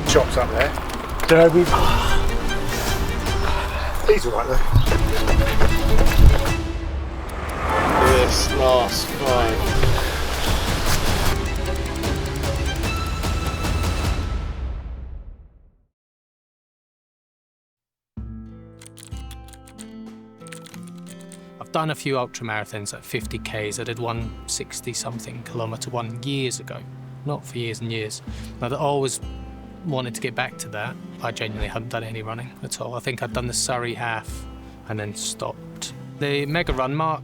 chops up there. Don't know, he's all right though. This last 5. I've done a few ultra marathons at 50Ks. I did one 60-something kilometre one years ago, not for years and years. I'd always wanted to get back to that. I genuinely hadn't done any running at all. I think I'd done the Surrey half and then stopped. The MegaRun, Mark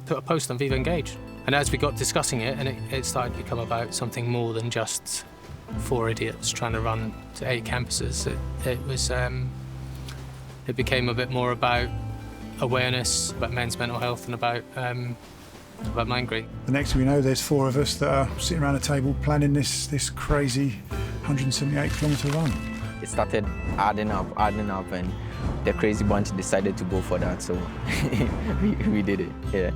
put a post on Viva Engage. And as we got discussing it, and it started to become about something more than just 4 idiots trying to run to 8 campuses, it became a bit more about awareness, about men's mental health, and about MindGreen. The next thing we know, there's 4 of us that are sitting around a table planning this crazy 178-kilometre run. It started adding up, and the crazy bunch decided to go for that, so we did it, yeah.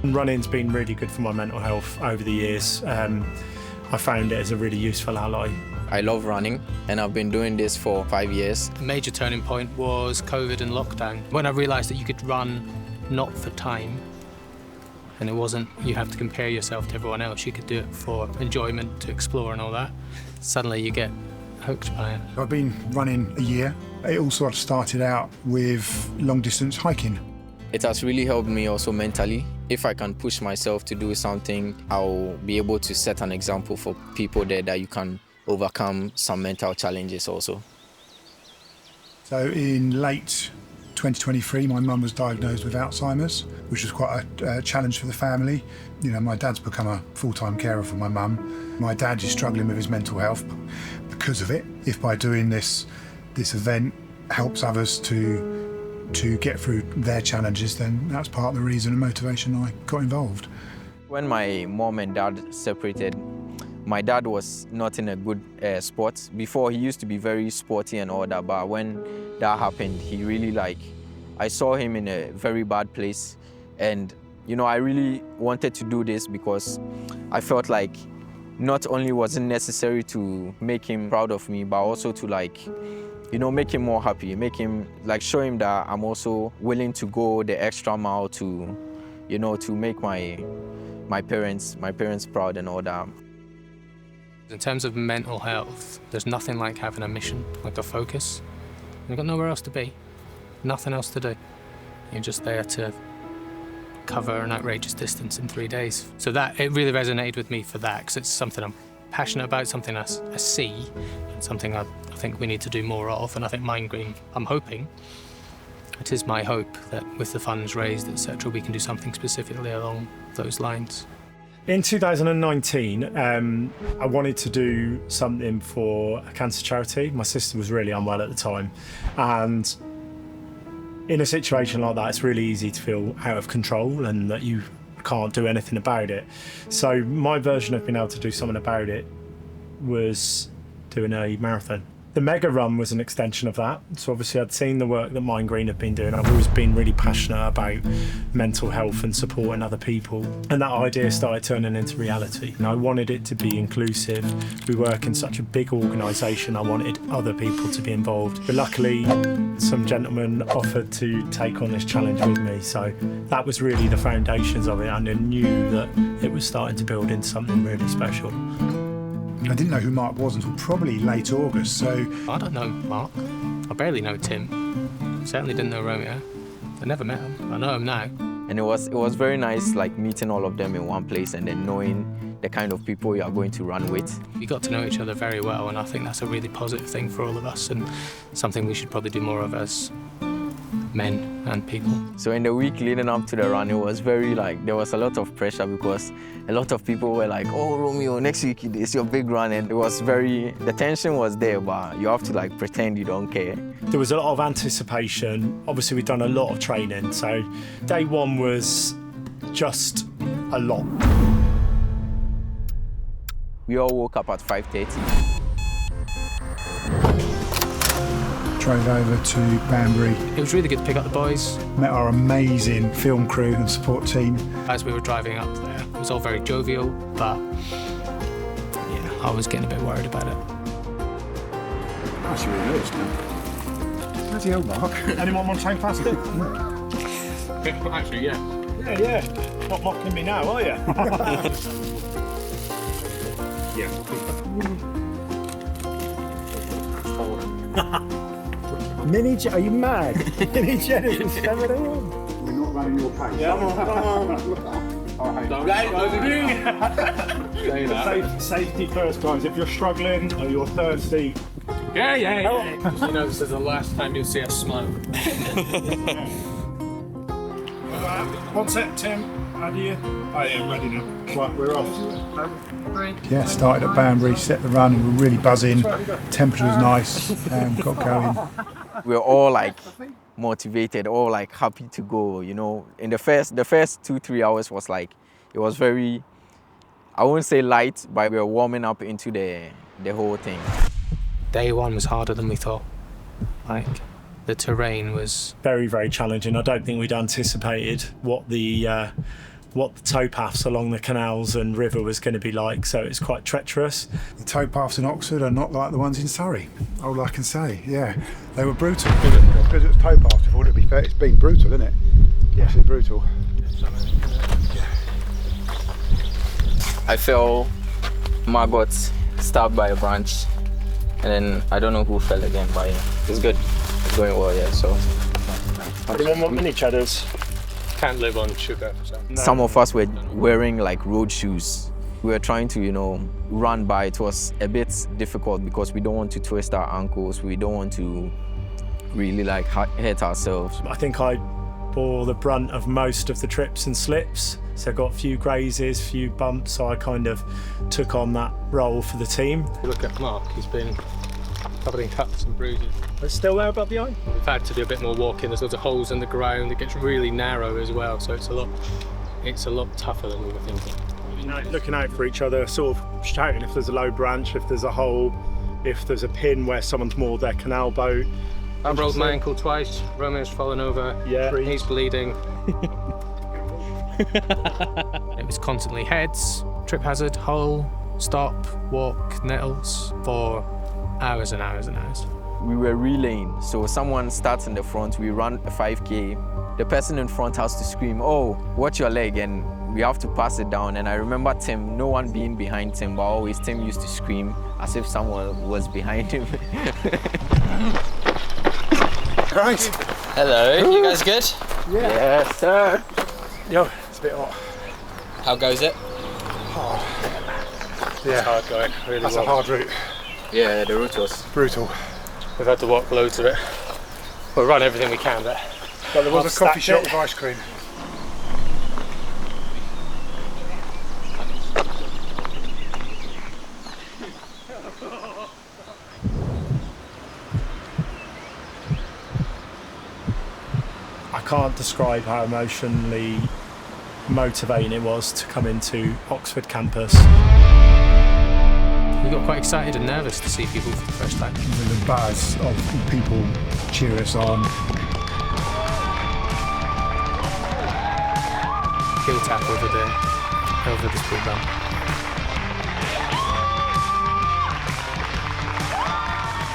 Running's been really good for my mental health over the years. I found it as a really useful ally. I love running, and I've been doing this for 5 years. A major turning point was COVID and lockdown, when I realised that you could run not for time, and it wasn't you have to compare yourself to everyone else. You could do it for enjoyment, to explore and all that. Suddenly you get hooked by it. I've been running a year. It all sort of started out with long-distance hiking. It has really helped me also mentally. If I can push myself to do something, I'll be able to set an example for people there that you can overcome some mental challenges also. So in late 2023, my mum was diagnosed with Alzheimer's, which was quite a challenge for the family. You know, my dad's become a full-time carer for my mum. My dad is struggling with his mental health because of it. If by doing this event helps others to get through their challenges, then that's part of the reason and motivation I got involved. When my mom and dad separated, my dad was not in a good spot. Before, he used to be very sporty and all that, but when that happened, he really I saw him in a very bad place. And, you know, I really wanted to do this because I felt like not only was it necessary to make him proud of me, but also to make him more happy, make him, show him that I'm also willing to go the extra mile to, to make my parents proud and all that. In terms of mental health, there's nothing like having a mission, like a focus. You've got nowhere else to be, nothing else to do. You're just there to cover an outrageous distance in 3 days. So it really resonated with me for that, because it's something I'm passionate about, something I see, and something I think we need to do more of. And I think MindGreen, I'm hoping, it is my hope that with the funds raised, etc., we can do something specifically along those lines. In 2019, I wanted to do something for a cancer charity. My sister was really unwell at the time, and in a situation like that, it's really easy to feel out of control and that you can't do anything about it. So my version of being able to do something about it was doing a marathon. The MegaRun was an extension of that. So obviously I'd seen the work that MindGreen have been doing. I've always been really passionate about mental health and supporting other people. And that idea started turning into reality. And I wanted it to be inclusive. We work in such a big organisation. I wanted other people to be involved. But luckily, some gentlemen offered to take on this challenge with me. So that was really the foundations of it. And I knew that it was starting to build into something really special. I didn't know who Mark was until probably late August, so... I don't know Mark. I barely know Tim. Certainly didn't know Romeo. I never met him. I know him now. And it was very nice, meeting all of them in one place and then knowing the kind of people you are going to run with. We got to know each other very well, and I think that's a really positive thing for all of us, and something we should probably do more of as men and people. So in the week leading up to the run, it was very there was a lot of pressure because a lot of people were like, oh, Romeo, next week is your big run. And it was the tension was there, but you have to pretend you don't care. There was a lot of anticipation. Obviously we'd done a lot of training. So day one was just a lot. We all woke up at 5:30. Drove over to Banbury. It was really good to pick up the boys. Met our amazing film crew and support team. As we were driving up there, it was all very jovial, but yeah, I was getting a bit worried about it. Actually, really is, man. Bloody hell, Mark. Anyone want to change plastic? Actually, yeah. Yeah. Not mocking me now, are you? Yeah. Are you mad? Mini Jenny is 7 a.m. We're not running your pace. Yeah, Safety first, guys. If you're struggling or you're thirsty, Yeah. Just, you know, this is the last time you'll see us smile. one set, Tim. How do you? I am ready now. Right, we're off. Yeah, started at Banbury, set the run, and we're really buzzing. Temperature was nice, got going. We were all like motivated, all like happy to go. You know, in the first 2-3 hours was like, it was very, I wouldn't say light, but we were warming up into the whole thing. Day one was harder than we thought. Like, the terrain was Very, very challenging. I don't think we'd anticipated what the towpaths along the canals and river was going to be like, so it's quite treacherous. The towpaths in Oxford are not like the ones in Surrey. All I can say, yeah, they were brutal. Because it was towpaths, I thought it'd be fair. It's been brutal, isn't it? Yeah, it's brutal. I fell, Mark got stabbed by a branch, and then I don't know who fell again, but it's good. It's going well, yeah, so. Anyone want mini cheddars? can't live on sugar. So. Some of us were wearing like road shoes. We were trying to, run by. It was a bit difficult because we don't want to twist our ankles. We don't want to really like hurt ourselves. I think I bore the brunt of most of the trips and slips. So I got a few grazes, a few bumps, so I kind of took on that role for the team. Look at Mark, he's been covered in cuts and bruises. It's still there above the eye? We've had to do a bit more walking. There's lots of holes in the ground. It gets really narrow as well, so it's a lot tougher than we were thinking. Looking out for each other, sort of shouting if there's a low branch, if there's a hole, if there's a pin where someone's moored their canal boat. I've rolled my ankle twice. Romeo's fallen over. Yeah. He's bleeding. It was constantly heads, trip hazard, hole, stop, walk, nettles for hours and hours and hours. We were relaying, so someone starts in the front, we run a 5K. The person in front has to scream, "Oh, watch your leg," and we have to pass it down. And I remember Tim, no one being behind Tim, but always Tim used to scream as if someone was behind him. Right. Hello, you guys good? Yeah. Yes, sir. Yo, it's a bit hot. How goes it? Hard. Yeah. It's hard going, really. That's a hard route. Yeah, the route was Brutal. We've had to walk loads of it. We'll run everything we can, but There was a coffee shop with ice cream. I can't describe how emotionally motivating it was to come into Oxford campus. we got quite excited and nervous to see people for the first time. With the buzz of people cheer us on. Heel tap over the speed bump.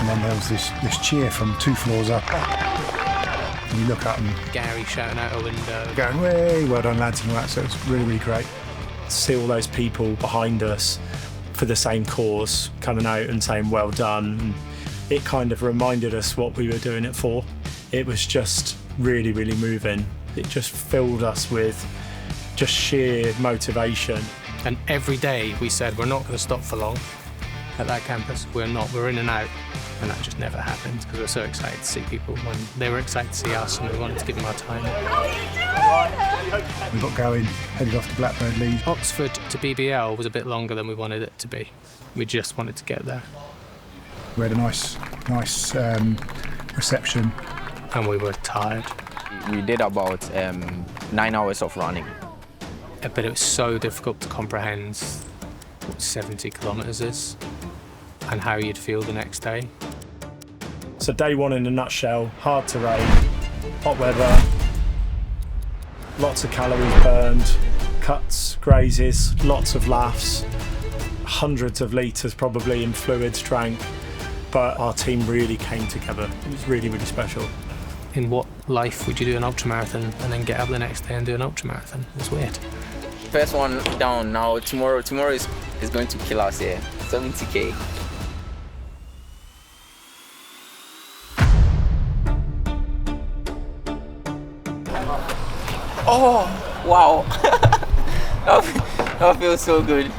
And then there was this cheer from 2 floors up. And you look up and Gary shouting out a window. going, "Way, well done lads," and all that, so it's really, really great. To see all those people behind us for the same cause coming out and saying well done, it kind of reminded us what we were doing it for. It was just really, really moving. It just filled us with just sheer motivation. And every day we said we're not going to stop for long at that campus. We're in and out. And that just never happened because we're so excited to see people when they were excited to see us and we wanted to give them our time. We got going, headed off to Blackbird Leeds. Oxford to BBL was a bit longer than we wanted it to be. We just wanted to get there. We had a nice reception. And we were tired. We did about 9 hours of running. But it was so difficult to comprehend what 70 kilometres is and how you'd feel the next day. So day one in a nutshell: hard terrain, hot weather, lots of calories burned, cuts, grazes, lots of laughs, hundreds of litres probably in fluids drank, but our team really came together. It was really, really special. In what life would you do an ultramarathon and then get up the next day and do an ultramarathon? It's weird. First one down now. Tomorrow is going to kill us here. 70K. Oh, wow. That feels so good.